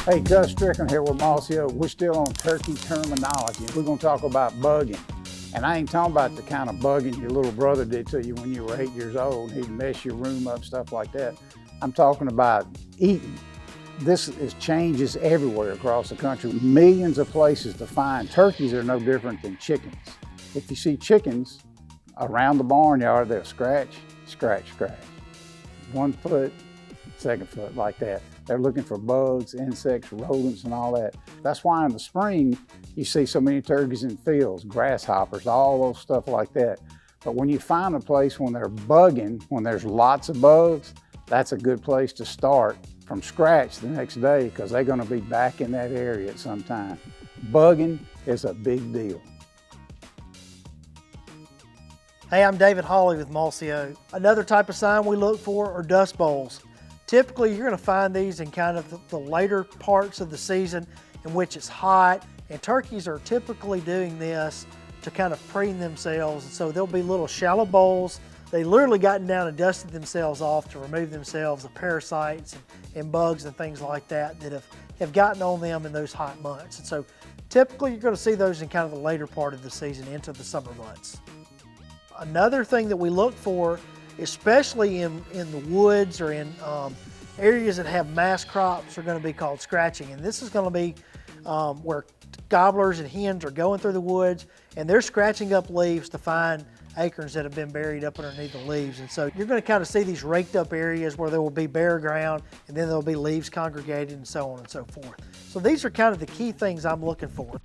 Hey, Gus Strickland here with Mossy. We're still on turkey terminology. We're going to talk about bugging. And I ain't talking about the kind of bugging your little brother did to you when you were 8 years old. He'd mess your room up, stuff like that. I'm talking about eating. This changes everywhere across the country. Millions of places to find. Turkeys are no different than chickens. If you see chickens around the barnyard, they'll scratch, scratch, scratch. 1 foot, 2nd foot, like that. They're looking for bugs, insects, rodents, and all that. That's why in the spring, you see so many turkeys in fields, grasshoppers, all those stuff like that. But when you find a place when they're bugging, when there's lots of bugs, that's a good place to start from scratch the next day, because they're gonna be back in that area at some time. Bugging is a big deal. Hey, I'm David Hawley with Mossy. Another type of sign we look for are dust bowls. Typically, you're gonna find these in kind of the later parts of the season in which it's hot, and turkeys are typically doing this to kind of preen themselves. And so there'll be little shallow bowls. They literally gotten down and dusted themselves off to remove themselves of parasites and bugs and things like that that have gotten on them in those hot months. And so typically you're gonna see those in kind of the later part of the season into the summer months. Another thing that we look for, especially in the woods or in areas that have mass crops, are going to be called scratching. And this is going to be where gobblers and hens are going through the woods and they're scratching up leaves to find acorns that have been buried up underneath the leaves. And so you're going to kind of see these raked up areas where there will be bare ground and then there'll be leaves congregated and so on and so forth. So these are kind of the key things I'm looking for.